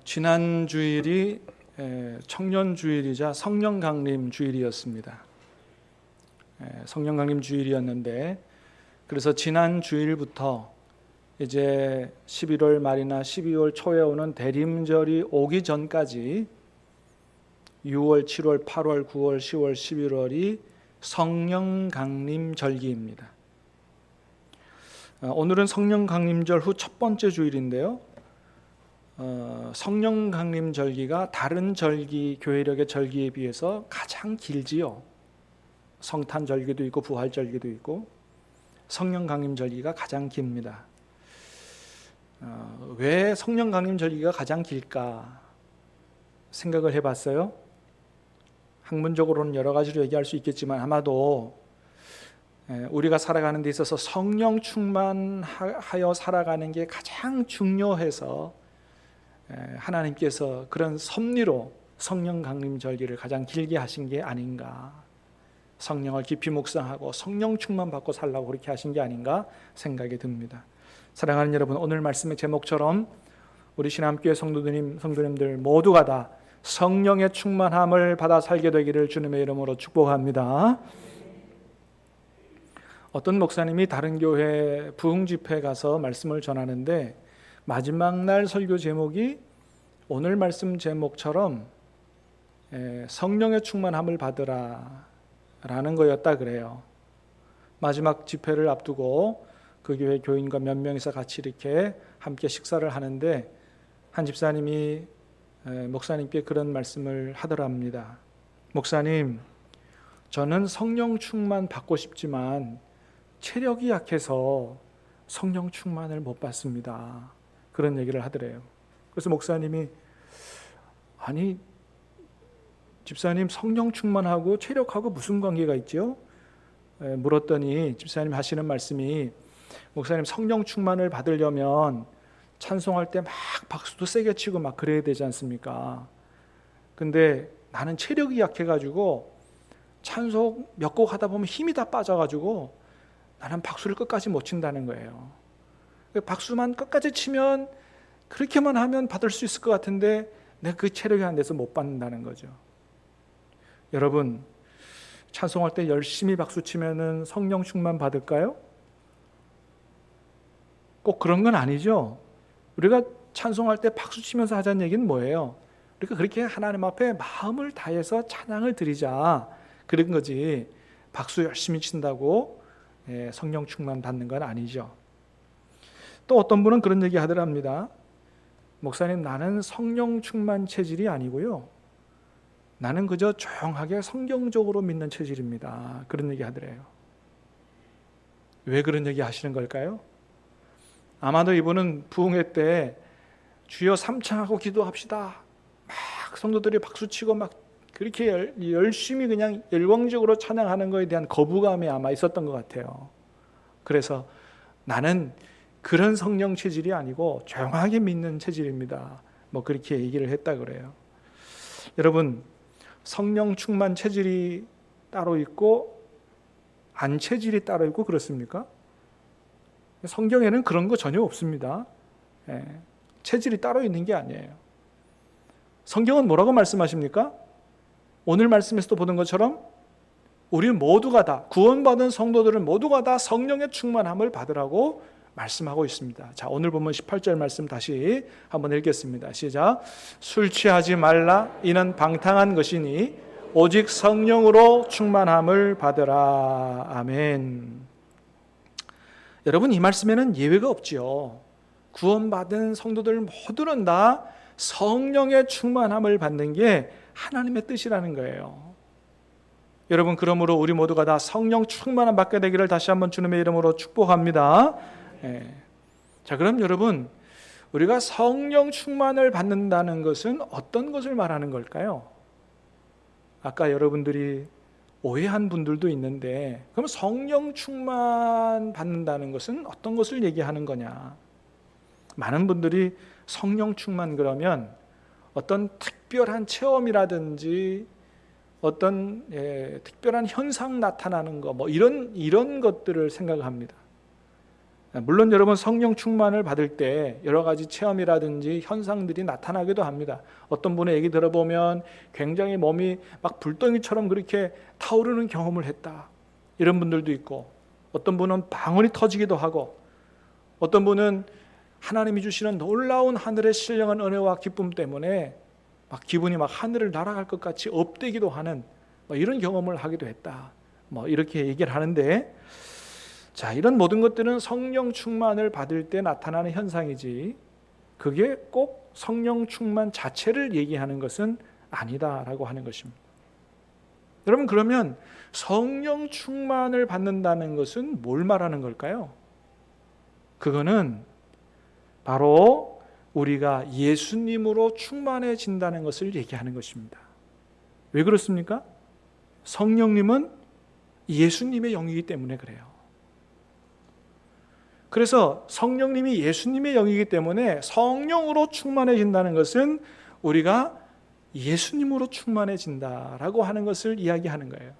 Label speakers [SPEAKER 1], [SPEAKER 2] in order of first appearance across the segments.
[SPEAKER 1] 지난 주일이 청년 주일이자 성령 강림 주일이었습니다. 성령 강림 주일이었는데, 그래서 지난 주일부터 이제 11월 말이나 12월 초에 오는 대림절이 오기 전까지 6월, 7월, 8월, 9월, 10월, 11월이 성령 강림 절기입니다. 오늘은 성령 강림절 후 첫 번째 주일인데요. 성령 강림 절기가 다른 절기, 교회력의 절기에 비해서 가장 길지요. 성탄 절기도 있고 부활 절기도 있고 성령 강림 절기가 가장 깁니다. 왜 성령 강림 절기가 가장 길까 생각을 해봤어요. 학문적으로는 여러 가지로 얘기할 수 있겠지만 아마도 우리가 살아가는 데 있어서 성령 충만하여 살아가는 게 가장 중요해서 하나님께서 그런 섭리로 성령 강림 절기를 가장 길게 하신 게 아닌가, 성령을 깊이 묵상하고 성령 충만 받고 살라고 그렇게 하신 게 아닌가 생각이 듭니다. 사랑하는 여러분, 오늘 말씀의 제목처럼 우리 신암교회 성도님들 모두가 다 성령의 충만함을 받아 살게 되기를 주님의 이름으로 축복합니다. 어떤 목사님이 다른 교회 부흥 집회에 가서 말씀을 전하는데 마지막 날 설교 제목이 오늘 말씀 제목처럼 성령의 충만함을 받으라 라는 거였다 그래요. 마지막 집회를 앞두고 그 교회 교인과 몇 명이서 같이 이렇게 함께 식사를 하는데 한 집사님이 목사님께 그런 말씀을 하더랍니다. 목사님, 저는 성령 충만 받고 싶지만 체력이 약해서 성령 충만을 못 받습니다. 그런 얘기를 하더래요. 그래서 목사님이, 아니 집사님, 성령 충만하고 체력하고 무슨 관계가 있죠? 물었더니 집사님 하시는 말씀이, 목사님, 성령 충만을 받으려면 찬송할 때 막 박수도 세게 치고 막 그래야 되지 않습니까? 근데 나는 체력이 약해가지고 찬송 몇 곡 하다 보면 힘이 다 빠져가지고 나는 박수를 끝까지 못 친다는 거예요. 박수만 끝까지 치면, 그렇게만 하면 받을 수 있을 것 같은데 내가 그 체력이 안 돼서 못 받는다는 거죠. 여러분, 찬송할 때 열심히 박수 치면은 성령 충만 받을까요? 꼭 그런 건 아니죠. 우리가 찬송할 때 박수 치면서 하자는 얘기는 뭐예요? 우리가 그렇게 하나님 앞에 마음을 다해서 찬양을 드리자, 그런 거지 박수 열심히 친다고 성령 충만 받는 건 아니죠. 또 어떤 분은 그런 얘기 하더랍니다. 목사님, 나는 성령 충만 체질이 아니고요, 나는 그저 조용하게 성경적으로 믿는 체질입니다. 그런 얘기 하더래요. 왜 그런 얘기 하시는 걸까요? 아마도 이분은 부흥회 때 주여 삼창하고 기도합시다, 막 성도들이 박수치고 막 그렇게 열심히 그냥 열광적으로 찬양하는 것에 대한 거부감이 아마 있었던 것 같아요. 그래서 나는 그런 성령 체질이 아니고 조용하게 믿는 체질입니다, 뭐 그렇게 얘기를 했다 그래요. 여러분, 성령 충만 체질이 따로 있고 안 체질이 따로 있고 그렇습니까? 성경에는 그런 거 전혀 없습니다. 체질이 따로 있는 게 아니에요. 성경은 뭐라고 말씀하십니까? 오늘 말씀에서도 보는 것처럼 우리 모두가 다, 구원받은 성도들은 모두가 다 성령의 충만함을 받으라고 말씀하고 있습니다. 자, 오늘 보면 18절 말씀 다시 한번 읽겠습니다. 시작. 술 취하지 말라, 이는 방탕한 것이니 오직 성령으로 충만함을 받으라. 아멘. 여러분, 이 말씀에는 예외가 없지요. 구원받은 성도들 모두는 다 성령의 충만함을 받는 게 하나님의 뜻이라는 거예요. 여러분, 그러므로 우리 모두가 다 성령 충만함 받게 되기를 다시 한번 주님의 이름으로 축복합니다. 자, 그럼 여러분, 우리가 성령 충만을 받는다는 것은 어떤 것을 말하는 걸까요? 아까 여러분들이 오해한 분들도 있는데, 그럼 성령 충만 받는다는 것은 어떤 것을 얘기하는 거냐? 많은 분들이 성령 충만 그러면 어떤 특별한 체험이라든지 어떤 특별한 현상 나타나는 거, 뭐 이런 것들을 생각합니다. 물론 여러분 성령 충만을 받을 때 여러 가지 체험이라든지 현상들이 나타나기도 합니다. 어떤 분의 얘기 들어보면 굉장히 몸이 막 불덩이처럼 그렇게 타오르는 경험을 했다, 이런 분들도 있고, 어떤 분은 방언이 터지기도 하고, 어떤 분은 하나님이 주시는 놀라운 하늘의 신령한 은혜와 기쁨 때문에 막 기분이 막 하늘을 날아갈 것 같이 업되기도 하는 이런 경험을 하기도 했다, 이렇게 얘기를 하는데, 자, 이런 모든 것들은 성령 충만을 받을 때 나타나는 현상이지 그게 꼭 성령 충만 자체를 얘기하는 것은 아니다라고 하는 것입니다. 여러분, 그러면 성령 충만을 받는다는 것은 뭘 말하는 걸까요? 그거는 바로 우리가 예수님으로 충만해진다는 것을 얘기하는 것입니다. 왜 그렇습니까? 성령님은 예수님의 영이기 때문에 그래요. 그래서 성령님이 예수님의 영이기 때문에 성령으로 충만해진다는 것은 우리가 예수님으로 충만해진다라고 하는 것을 이야기하는 거예요.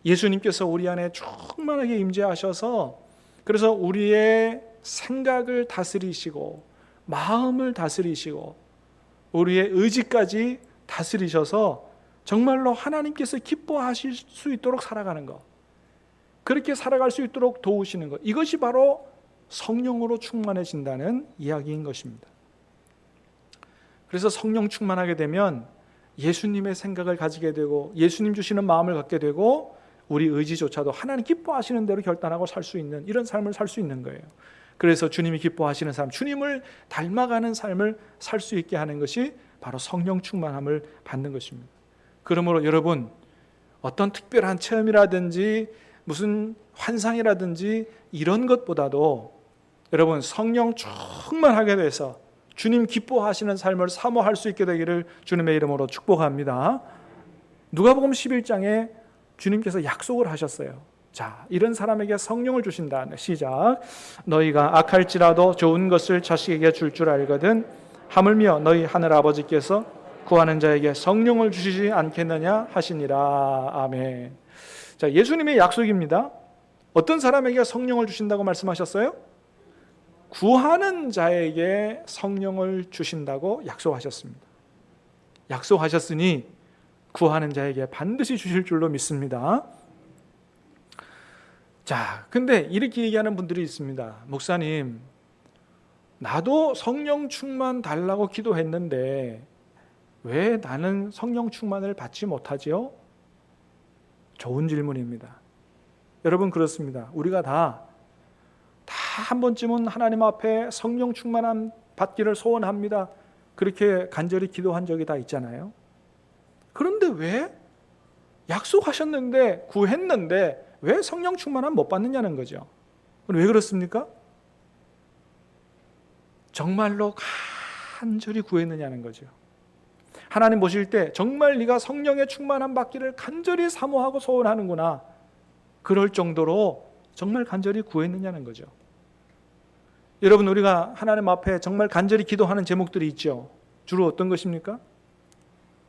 [SPEAKER 1] 예수님께서 우리 안에 충만하게 임재하셔서 그래서 우리의 생각을 다스리시고 마음을 다스리시고 우리의 의지까지 다스리셔서 정말로 하나님께서 기뻐하실 수 있도록 살아가는 것, 그렇게 살아갈 수 있도록 도우시는 것, 이것이 바로 성령으로 충만해진다는 이야기인 것입니다. 그래서 성령 충만하게 되면 예수님의 생각을 가지게 되고 예수님 주시는 마음을 갖게 되고 우리 의지조차도 하나님 기뻐하시는 대로 결단하고 살 수 있는 이런 삶을 살 수 있는 거예요. 그래서 주님이 기뻐하시는 삶, 주님을 닮아가는 삶을 살 수 있게 하는 것이 바로 성령 충만함을 받는 것입니다. 그러므로 여러분, 어떤 특별한 체험이라든지 무슨 환상이라든지 이런 것보다도 여러분 성령 충만하게 돼서 주님 기뻐하시는 삶을 사모할 수 있게 되기를 주님의 이름으로 축복합니다. 누가복음 11장에 주님께서 약속을 하셨어요. 자, 이런 사람에게 성령을 주신다. 시작. 너희가 악할지라도 좋은 것을 자식에게 줄 줄 알거든 하물며 너희 하늘 아버지께서 구하는 자에게 성령을 주시지 않겠느냐 하시니라. 아멘. 자, 예수님의 약속입니다. 어떤 사람에게 성령을 주신다고 말씀하셨어요? 구하는 자에게 성령을 주신다고 약속하셨습니다. 약속하셨으니 구하는 자에게 반드시 주실 줄로 믿습니다. 자, 근데 이렇게 얘기하는 분들이 있습니다. 목사님, 나도 성령 충만 달라고 기도했는데 왜 나는 성령 충만을 받지 못하지요? 좋은 질문입니다. 여러분, 그렇습니다. 우리가 다 한 번쯤은 하나님 앞에 성령 충만함 받기를 소원합니다. 그렇게 간절히 기도한 적이 다 있잖아요. 그런데 왜 약속하셨는데 구했는데 왜 성령 충만함 못 받느냐는 거죠. 왜 그렇습니까? 정말로 간절히 구했느냐는 거죠. 하나님 보실 때 정말 네가 성령의 충만함 받기를 간절히 사모하고 소원하는구나, 그럴 정도로 정말 간절히 구했느냐는 거죠. 여러분, 우리가 하나님 앞에 정말 간절히 기도하는 제목들이 있죠. 주로 어떤 것입니까?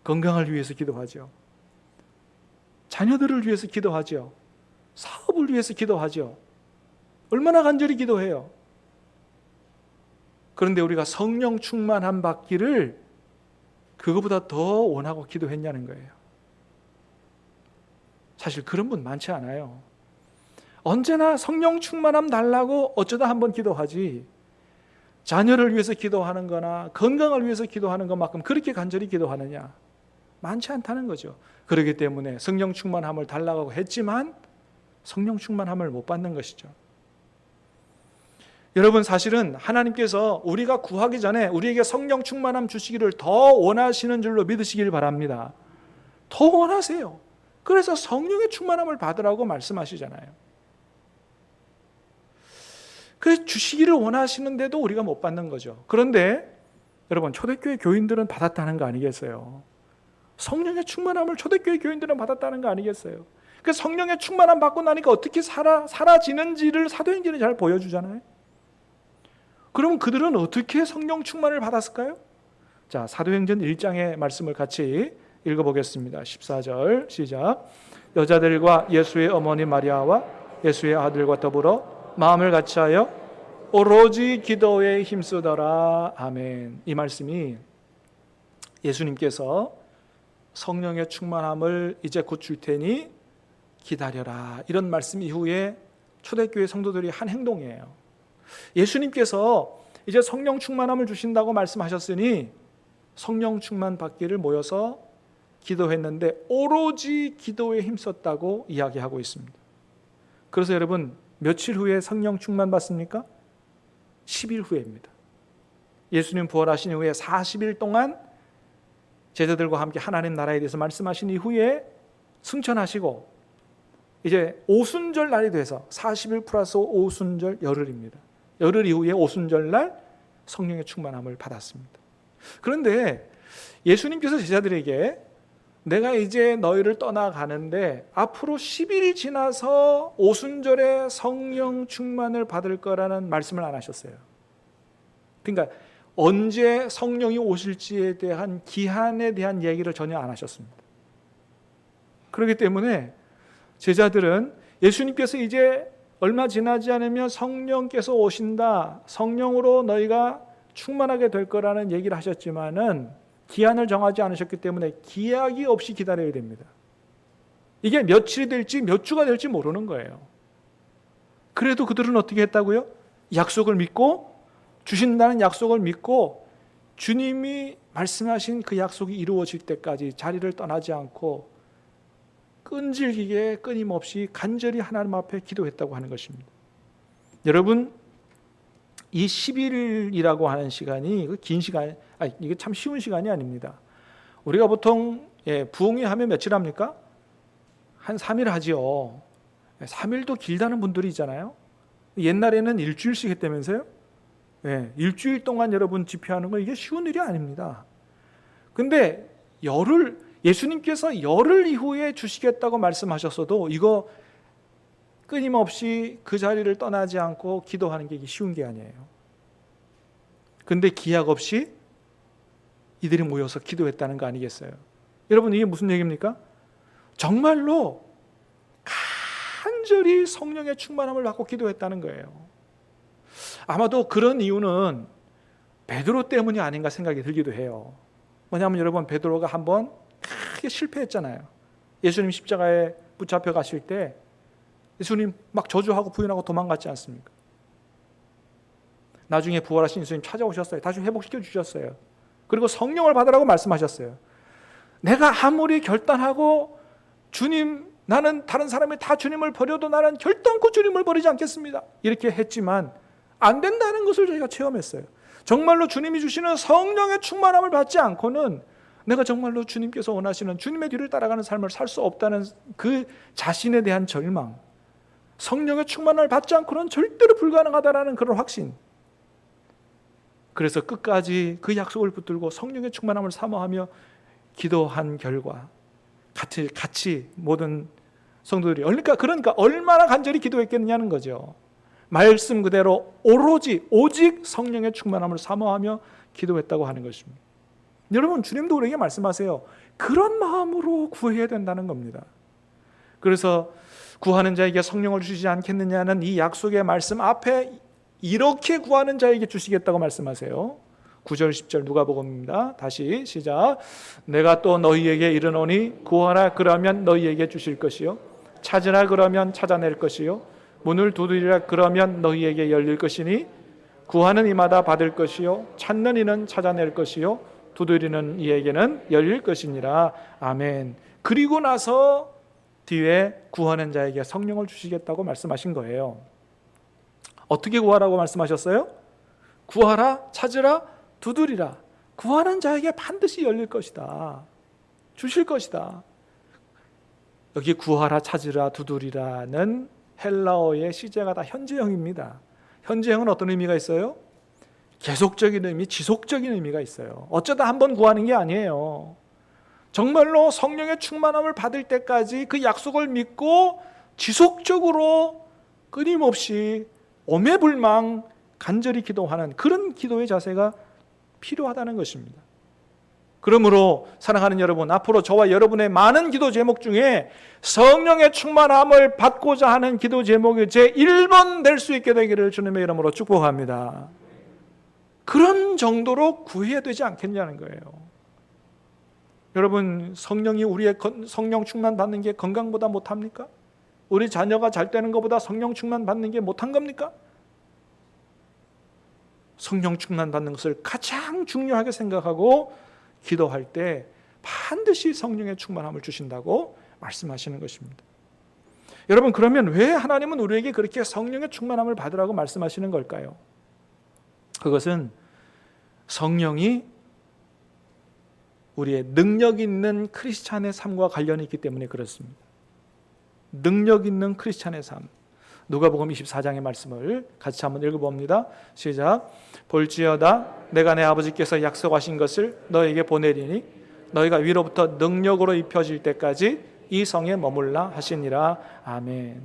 [SPEAKER 1] 건강을 위해서 기도하죠. 자녀들을 위해서 기도하죠. 사업을 위해서 기도하죠. 얼마나 간절히 기도해요. 그런데 우리가 성령 충만함 받기를 그거보다 더 원하고 기도했냐는 거예요. 사실 그런 분 많지 않아요. 언제나 성령 충만함 달라고 어쩌다 한번 기도하지, 자녀를 위해서 기도하는 거나 건강을 위해서 기도하는 것만큼 그렇게 간절히 기도하느냐? 많지 않다는 거죠. 그렇기 때문에 성령 충만함을 달라고 했지만 성령 충만함을 못 받는 것이죠. 여러분, 사실은 하나님께서 우리가 구하기 전에 우리에게 성령 충만함 주시기를 더 원하시는 줄로 믿으시길 바랍니다. 더 원하세요. 그래서 성령의 충만함을 받으라고 말씀하시잖아요. 그래서 주시기를 원하시는데도 우리가 못 받는 거죠. 그런데 여러분, 초대교회 교인들은 받았다는 거 아니겠어요? 성령의 충만함을 초대교회 교인들은 받았다는 거 아니겠어요? 그 성령의 충만함 받고 나니까 어떻게 사라지는지를 사도행전이 잘 보여주잖아요. 그럼 그들은 어떻게 성령 충만을 받았을까요? 자, 사도행전 1장의 말씀을 같이 읽어보겠습니다. 14절 시작. 여자들과 예수의 어머니 마리아와 예수의 아들과 더불어 마음을 같이하여 오로지 기도에 힘쓰더라. 아멘. 이 말씀이 예수님께서 성령의 충만함을 이제 곧 줄 테니 기다려라, 이런 말씀 이후에 초대교회 성도들이 한 행동이에요. 예수님께서 이제 성령 충만함을 주신다고 말씀하셨으니 성령 충만 받기를 모여서 기도했는데 오로지 기도에 힘썼다고 이야기하고 있습니다. 그래서 여러분, 며칠 후에 성령 충만 받습니까? 10일 후에입니다. 예수님 부활하신 이후에 40일 동안 제자들과 함께 하나님 나라에 대해서 말씀하신 이후에 승천하시고 이제 오순절 날이 돼서 40일 플러스 오순절 열흘입니다. 열흘 이후에 오순절 날 성령의 충만함을 받았습니다. 그런데 예수님께서 제자들에게 내가 이제 너희를 떠나가는데 앞으로 10일 지나서 오순절에 성령 충만을 받을 거라는 말씀을 안 하셨어요. 그러니까 언제 성령이 오실지에 대한 기한에 대한 얘기를 전혀 안 하셨습니다. 그렇기 때문에 제자들은 예수님께서 이제 얼마 지나지 않으면 성령께서 오신다, 성령으로 너희가 충만하게 될 거라는 얘기를 하셨지만은 기한을 정하지 않으셨기 때문에 기약이 없이 기다려야 됩니다. 이게 며칠이 될지 몇 주가 될지 모르는 거예요. 그래도 그들은 어떻게 했다고요? 약속을 믿고, 주신다는 약속을 믿고 주님이 말씀하신 그 약속이 이루어질 때까지 자리를 떠나지 않고 끈질기게 끊임없이 간절히 하나님 앞에 기도했다고 하는 것입니다. 여러분, 이 10일이라고 하는 시간이 긴 시간, 이게 참 쉬운 시간이 아닙니다. 우리가 보통 부흥회 하면 며칠 합니까? 한 3일 하지요. 3일도 길다는 분들이 있잖아요. 옛날에는 일주일씩 했다면서요? 일주일 동안 여러분 집회하는 거 이게 쉬운 일이 아닙니다. 근데 예수님께서 열흘 이후에 주시겠다고 말씀하셨어도 이거 끊임없이 그 자리를 떠나지 않고 기도하는 게 쉬운 게 아니에요. 근데 기약 없이 이들이 모여서 기도했다는 거 아니겠어요? 여러분, 이게 무슨 얘기입니까? 정말로 간절히 성령의 충만함을 받고 기도했다는 거예요. 아마도 그런 이유는 베드로 때문이 아닌가 생각이 들기도 해요. 뭐냐면 여러분, 베드로가 한번 크게 실패했잖아요. 예수님 십자가에 붙잡혀 가실 때 예수님 막 저주하고 부인하고 도망갔지 않습니까? 나중에 부활하신 예수님 찾아오셨어요. 다시 회복시켜 주셨어요. 그리고 성령을 받으라고 말씀하셨어요. 내가 아무리 결단하고 주님, 나는 다른 사람이 다 주님을 버려도 나는 결단코 주님을 버리지 않겠습니다, 이렇게 했지만 안 된다는 것을 저희가 체험했어요. 정말로 주님이 주시는 성령의 충만함을 받지 않고는 내가 정말로 주님께서 원하시는 주님의 뒤를 따라가는 삶을 살 수 없다는 그 자신에 대한 절망, 성령의 충만함을 받지 않고는 절대로 불가능하다라는 그런 확신. 그래서 끝까지 그 약속을 붙들고 성령의 충만함을 사모하며 기도한 결과 같이 모든 성도들이 그러니까 얼마나 간절히 기도했겠느냐는 거죠. 말씀 그대로 오직 성령의 충만함을 사모하며 기도했다고 하는 것입니다. 여러분, 주님도 우리에게 말씀하세요. 그런 마음으로 구해야 된다는 겁니다. 그래서 구하는 자에게 성령을 주시지 않겠느냐는 이 약속의 말씀 앞에 이렇게 구하는 자에게 주시겠다고 말씀하세요. 9절 10절 누가복음입니다. 다시 시작. 내가 또 너희에게 이르노니 구하라 그러면 너희에게 주실 것이요 찾으라 그러면 찾아낼 것이요 문을 두드리라 그러면 너희에게 열릴 것이니 구하는 이마다 받을 것이요 찾는 이는 찾아낼 것이요 두드리는 이에게는 열릴 것이니라. 아멘. 그리고 나서 뒤에 구하는 자에게 성령을 주시겠다고 말씀하신 거예요. 어떻게 구하라고 말씀하셨어요? 구하라, 찾으라, 두드리라. 구하는 자에게 반드시 열릴 것이다, 주실 것이다. 여기 구하라, 찾으라, 두드리라는 헬라어의 시제가 다 현재형입니다. 현재형은 어떤 의미가 있어요? 계속적인 의미, 지속적인 의미가 있어요. 어쩌다 한번 구하는 게 아니에요. 정말로 성령의 충만함을 받을 때까지 그 약속을 믿고 지속적으로 끊임없이 오매불망 간절히 기도하는 그런 기도의 자세가 필요하다는 것입니다. 그러므로 사랑하는 여러분, 앞으로 저와 여러분의 많은 기도 제목 중에 성령의 충만함을 받고자 하는 기도 제목이 제 1번 될 수 있게 되기를 주님의 이름으로 축복합니다. 그런 정도로 구해야 되지 않겠냐는 거예요. 여러분, 성령이 우리의 성령 충만 받는 게 건강보다 못합니까? 우리 자녀가 잘 되는 것보다 성령 충만 받는 게 못한 겁니까? 성령 충만 받는 것을 가장 중요하게 생각하고 기도할 때 반드시 성령의 충만함을 주신다고 말씀하시는 것입니다. 여러분, 그러면 왜 하나님은 우리에게 그렇게 성령의 충만함을 받으라고 말씀하시는 걸까요? 그것은 성령이 우리의 능력 있는 크리스찬의 삶과 관련이 있기 때문에 그렇습니다. 능력 있는 크리스찬의 삶. 누가복음 24장의 말씀을 같이 한번 읽어봅니다. 시작. 볼지어다 내가 내 아버지께서 약속하신 것을 너에게 보내리니 너희가 위로부터 능력으로 입혀질 때까지 이 성에 머물라 하시니라. 아멘.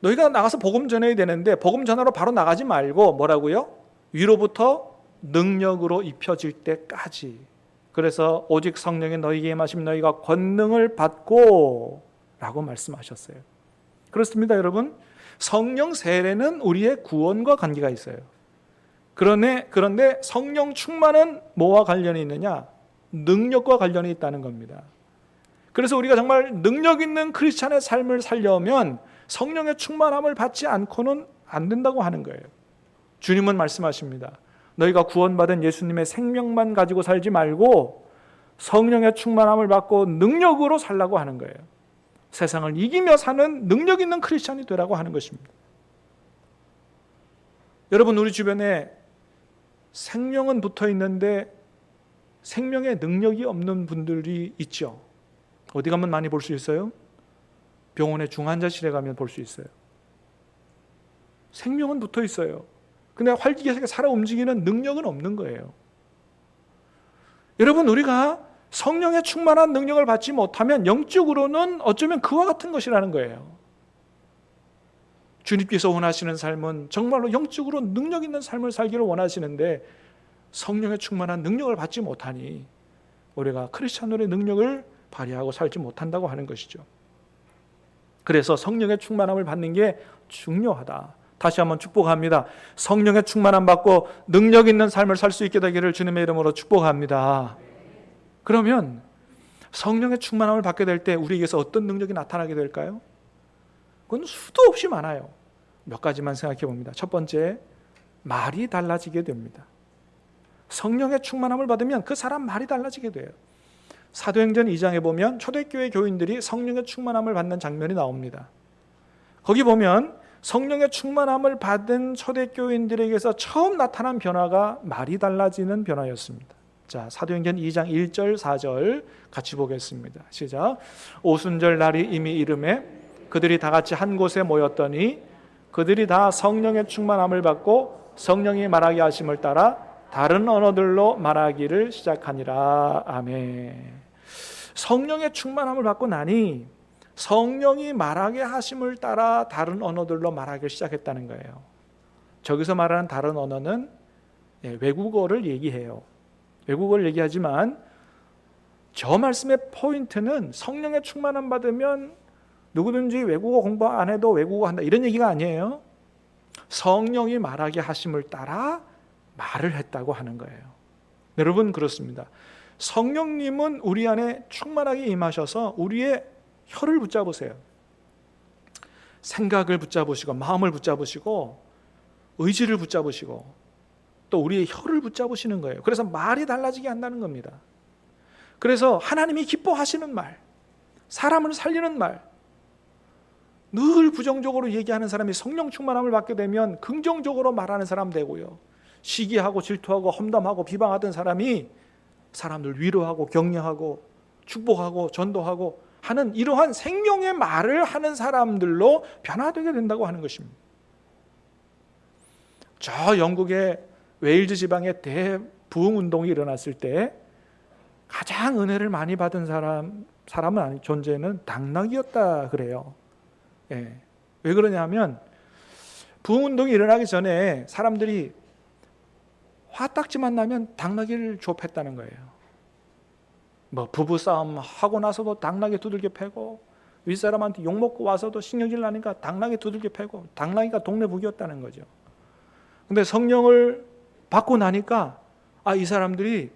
[SPEAKER 1] 너희가 나가서 복음 전해야 되는데 복음 전하러 바로 나가지 말고 뭐라고요? 위로부터 능력으로 입혀질 때까지. 그래서 오직 성령이 너희에게 임하시면 너희가 권능을 받고 라고 말씀하셨어요. 그렇습니다, 여러분. 성령 세례는 우리의 구원과 관계가 있어요. 그런데 성령 충만은 뭐와 관련이 있느냐? 능력과 관련이 있다는 겁니다. 그래서 우리가 정말 능력 있는 크리스찬의 삶을 살려면 성령의 충만함을 받지 않고는 안 된다고 하는 거예요. 주님은 말씀하십니다. 너희가 구원받은 예수님의 생명만 가지고 살지 말고 성령의 충만함을 받고 능력으로 살라고 하는 거예요. 세상을 이기며 사는 능력 있는 크리스찬이 되라고 하는 것입니다. 여러분, 우리 주변에 생명은 붙어 있는데 생명의 능력이 없는 분들이 있죠. 어디 가면 많이 볼 수 있어요? 병원의 중환자실에 가면 볼 수 있어요. 생명은 붙어 있어요. 근데 활기차게 살아 움직이는 능력은 없는 거예요. 여러분, 우리가 성령의 충만한 능력을 받지 못하면 영적으로는 어쩌면 그와 같은 것이라는 거예요. 주님께서 원하시는 삶은 정말로 영적으로 능력 있는 삶을 살기를 원하시는데 성령의 충만한 능력을 받지 못하니 우리가 크리스찬으로의 능력을 발휘하고 살지 못한다고 하는 것이죠. 그래서 성령의 충만함을 받는 게 중요하다. 다시 한번 축복합니다. 성령의 충만함 받고 능력 있는 삶을 살 수 있게 되기를 주님의 이름으로 축복합니다. 그러면 성령의 충만함을 받게 될 때 우리에게서 어떤 능력이 나타나게 될까요? 그건 수도 없이 많아요. 몇 가지만 생각해 봅니다. 첫 번째, 말이 달라지게 됩니다. 성령의 충만함을 받으면 그 사람 말이 달라지게 돼요. 사도행전 2장에 보면 초대교회 교인들이 성령의 충만함을 받는 장면이 나옵니다. 거기 보면 성령의 충만함을 받은 초대교인들에게서 처음 나타난 변화가 말이 달라지는 변화였습니다. 자, 사도행전 2장 1절 4절 같이 보겠습니다. 시작. 오순절 날이 이미 이르매 그들이 다 같이 한 곳에 모였더니 그들이 다 성령의 충만함을 받고 성령이 말하게 하심을 따라 다른 언어들로 말하기를 시작하니라. 아멘. 성령의 충만함을 받고 나니 성령이 말하게 하심을 따라 다른 언어들로 말하기 시작했다는 거예요. 저기서 말하는 다른 언어는 외국어를 얘기해요. 외국어를 얘기하지만 저 말씀의 포인트는 성령의 충만함 받으면 누구든지 외국어 공부 안 해도 외국어 한다 이런 얘기가 아니에요. 성령이 말하게 하심을 따라 말을 했다고 하는 거예요. 여러분, 그렇습니다. 성령님은 우리 안에 충만하게 임하셔서 우리의 혀를 붙잡으세요. 생각을 붙잡으시고 마음을 붙잡으시고 의지를 붙잡으시고 또 우리의 혀를 붙잡으시는 거예요. 그래서 말이 달라지게 한다는 겁니다. 그래서 하나님이 기뻐하시는 말, 사람을 살리는 말, 늘 부정적으로 얘기하는 사람이 성령 충만함을 받게 되면 긍정적으로 말하는 사람 되고요. 시기하고 질투하고 험담하고 비방하던 사람이 사람들 위로하고 격려하고 축복하고 전도하고 하는 이러한 생명의 말을 하는 사람들로 변화되게 된다고 하는 것입니다. 저 영국의 웨일즈 지방에 대부흥운동이 일어났을 때 가장 은혜를 많이 받은 사람은 아니 존재는 당나귀였다 그래요. 예. 왜 그러냐면 부흥운동이 일어나기 전에 사람들이 화딱지만 나면 당나귀를 조업했다는 거예요. 뭐 부부싸움 하고 나서도 당나귀 두들겨 패고, 윗사람한테 욕먹고 와서도 신경질 나니까 당나귀 두들겨 패고, 당나귀가 동네 북이었다는 거죠. 근데 성령을 받고 나니까 이 사람들이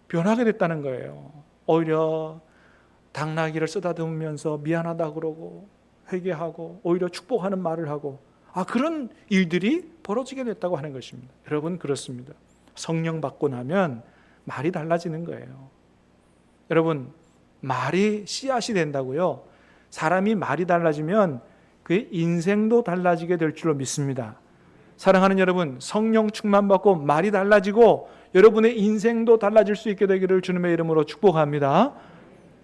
[SPEAKER 1] 변하게 됐다는 거예요. 오히려 당나귀를 쓰다듬으면서 미안하다 그러고 회개하고 오히려 축복하는 말을 하고, 그런 일들이 벌어지게 됐다고 하는 것입니다. 여러분, 그렇습니다. 성령 받고 나면 말이 달라지는 거예요. 여러분, 말이 씨앗이 된다고요. 사람이 말이 달라지면 그의 인생도 달라지게 될 줄로 믿습니다. 사랑하는 여러분, 성령 충만 받고 말이 달라지고 여러분의 인생도 달라질 수 있게 되기를 주님의 이름으로 축복합니다.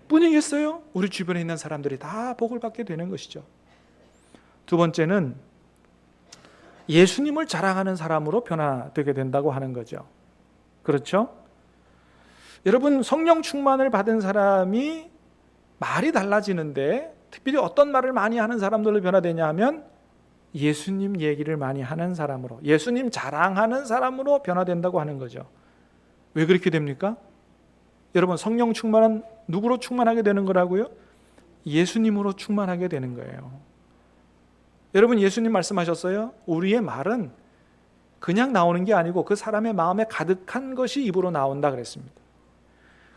[SPEAKER 1] 뿐이겠어요? 우리 주변에 있는 사람들이 다 복을 받게 되는 것이죠. 두 번째는 예수님을 자랑하는 사람으로 변화되게 된다고 하는 거죠. 그렇죠? 여러분, 성령 충만을 받은 사람이 말이 달라지는데, 특별히 어떤 말을 많이 하는 사람들로 변화되냐 하면 예수님 얘기를 많이 하는 사람으로, 예수님 자랑하는 사람으로 변화된다고 하는 거죠. 왜 그렇게 됩니까? 여러분, 성령 충만은 누구로 충만하게 되는 거라고요? 예수님으로 충만하게 되는 거예요. 여러분, 예수님 말씀하셨어요. 우리의 말은 그냥 나오는 게 아니고 그 사람의 마음에 가득한 것이 입으로 나온다 그랬습니다.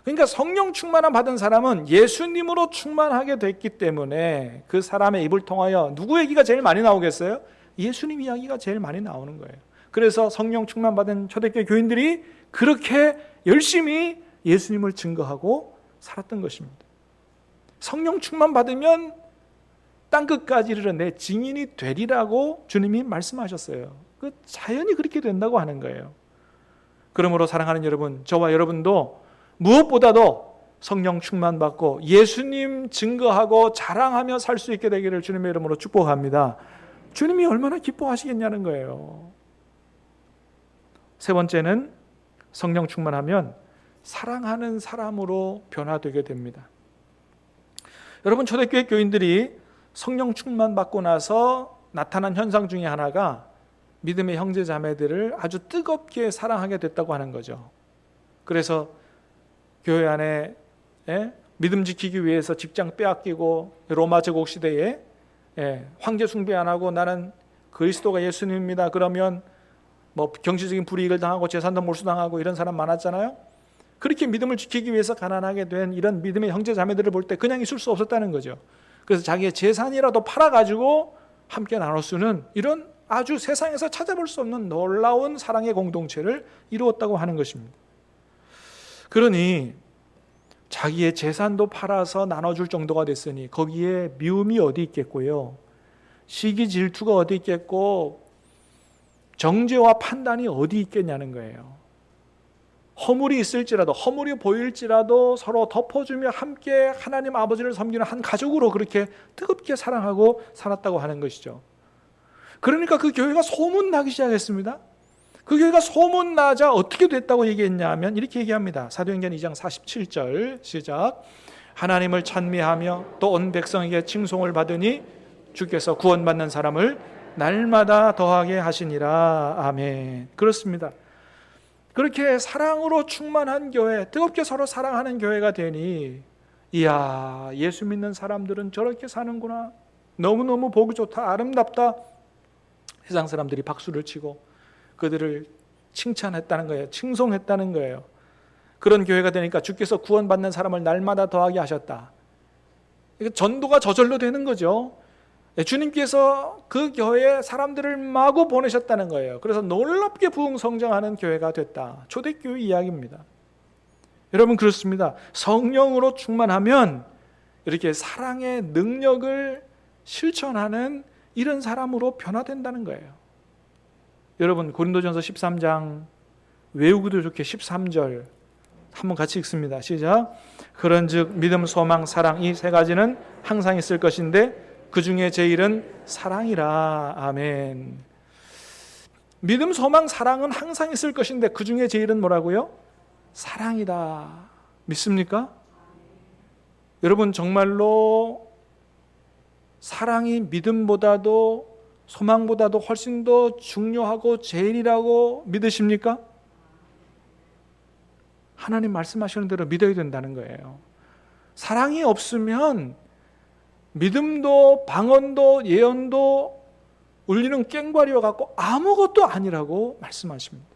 [SPEAKER 1] 그러니까 성령 충만함 받은 사람은 예수님으로 충만하게 됐기 때문에 그 사람의 입을 통하여 누구 얘기가 제일 많이 나오겠어요? 예수님 이야기가 제일 많이 나오는 거예요. 그래서 성령 충만 받은 초대교회 교인들이 그렇게 열심히 예수님을 증거하고 살았던 것입니다. 성령 충만 받으면 땅끝까지 이르러 내 증인이 되리라고 주님이 말씀하셨어요. 그 자연히 그렇게 된다고 하는 거예요. 그러므로 사랑하는 여러분, 저와 여러분도 무엇보다도 성령 충만 받고 예수님 증거하고 자랑하며 살 수 있게 되기를 주님의 이름으로 축복합니다. 주님이 얼마나 기뻐하시겠냐는 거예요. 세 번째는 성령 충만하면 사랑하는 사람으로 변화되게 됩니다. 여러분, 초대교회 교인들이 성령 충만 받고 나서 나타난 현상 중에 하나가 믿음의 형제 자매들을 아주 뜨겁게 사랑하게 됐다고 하는 거죠. 그래서 교회 안에 믿음 지키기 위해서 직장 빼앗기고 로마 제국 시대에 황제 숭배 안 하고 나는 그리스도가 예수님입니다. 그러면 뭐 경제적인 불이익을 당하고 재산도 몰수당하고 이런 사람 많았잖아요. 그렇게 믿음을 지키기 위해서 가난하게 된 이런 믿음의 형제 자매들을 볼 때 그냥 있을 수 없었다는 거죠. 그래서 자기의 재산이라도 팔아가지고 함께 나눌 수 있는 이런 아주 세상에서 찾아볼 수 없는 놀라운 사랑의 공동체를 이루었다고 하는 것입니다. 그러니 자기의 재산도 팔아서 나눠줄 정도가 됐으니 거기에 미움이 어디 있겠고요, 시기 질투가 어디 있겠고, 정죄와 판단이 어디 있겠냐는 거예요. 허물이 있을지라도, 허물이 보일지라도 서로 덮어주며 함께 하나님 아버지를 섬기는 한 가족으로 그렇게 뜨겁게 사랑하고 살았다고 하는 것이죠. 그러니까 그 교회가 소문나기 시작했습니다. 그 교회가 소문나자 어떻게 됐다고 얘기했냐 하면 이렇게 얘기합니다. 사도행전 2장 47절 시작. 하나님을 찬미하며 또 온 백성에게 칭송을 받으니 주께서 구원받는 사람을 날마다 더하게 하시니라. 아멘. 그렇습니다. 그렇게 사랑으로 충만한 교회, 뜨겁게 서로 사랑하는 교회가 되니, 이야, 예수 믿는 사람들은 저렇게 사는구나, 너무너무 보기 좋다, 아름답다, 세상 사람들이 박수를 치고 그들을 칭찬했다는 거예요. 칭송했다는 거예요. 그런 교회가 되니까 주께서 구원받는 사람을 날마다 더하게 하셨다. 전도가 저절로 되는 거죠. 주님께서 그 교회에 사람들을 마구 보내셨다는 거예요. 그래서 놀랍게 부흥성장하는 교회가 됐다. 초대교회 이야기입니다. 여러분, 그렇습니다. 성령으로 충만하면 이렇게 사랑의 능력을 실천하는 이런 사람으로 변화된다는 거예요. 여러분, 고린도전서 13장 외우기도 좋게 13절 한번 같이 읽습니다. 시작. 그런즉 믿음, 소망, 사랑 이 세 가지는 항상 있을 것인데 그 중에 제일은 사랑이라. 아멘. 믿음, 소망, 사랑은 항상 있을 것인데 그 중에 제일은 뭐라고요? 사랑이다. 믿습니까? 여러분, 정말로 사랑이 믿음보다도 소망보다도 훨씬 더 중요하고 제일이라고 믿으십니까? 하나님 말씀하시는 대로 믿어야 된다는 거예요. 사랑이 없으면 믿음도 방언도 예언도 울리는 꽹과리와 같고 아무것도 아니라고 말씀하십니다.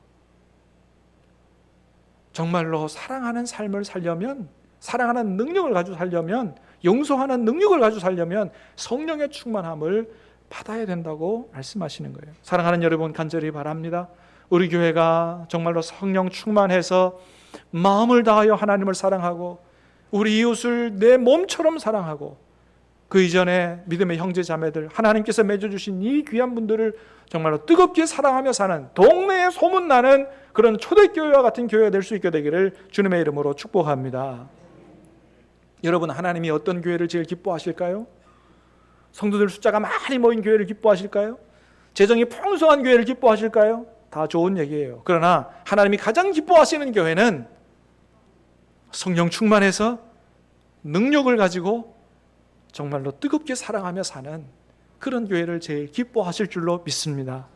[SPEAKER 1] 정말로 사랑하는 삶을 살려면, 사랑하는 능력을 가지고 살려면, 용서하는 능력을 가지고 살려면 성령의 충만함을 받아야 된다고 말씀하시는 거예요. 사랑하는 여러분, 간절히 바랍니다. 우리 교회가 정말로 성령 충만해서 마음을 다하여 하나님을 사랑하고 우리 이웃을 내 몸처럼 사랑하고 그 이전에 믿음의 형제 자매들, 하나님께서 맺어주신 이 귀한 분들을 정말로 뜨겁게 사랑하며 사는, 동네에 소문나는 그런 초대교회와 같은 교회가 될 수 있게 되기를 주님의 이름으로 축복합니다. 여러분, 하나님이 어떤 교회를 제일 기뻐하실까요? 성도들 숫자가 많이 모인 교회를 기뻐하실까요? 재정이 풍성한 교회를 기뻐하실까요? 다 좋은 얘기예요. 그러나 하나님이 가장 기뻐하시는 교회는 성령 충만해서 능력을 가지고 정말로 뜨겁게 사랑하며 사는 그런 교회를 제일 기뻐하실 줄로 믿습니다.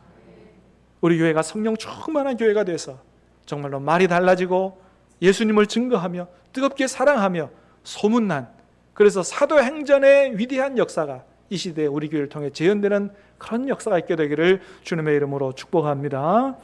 [SPEAKER 1] 우리 교회가 성령 충만한 교회가 돼서 정말로 말이 달라지고 예수님을 증거하며 뜨겁게 사랑하며 소문난, 그래서 사도행전의 위대한 역사가 이 시대에 우리 교회를 통해 재현되는 그런 역사가 있게 되기를 주님의 이름으로 축복합니다.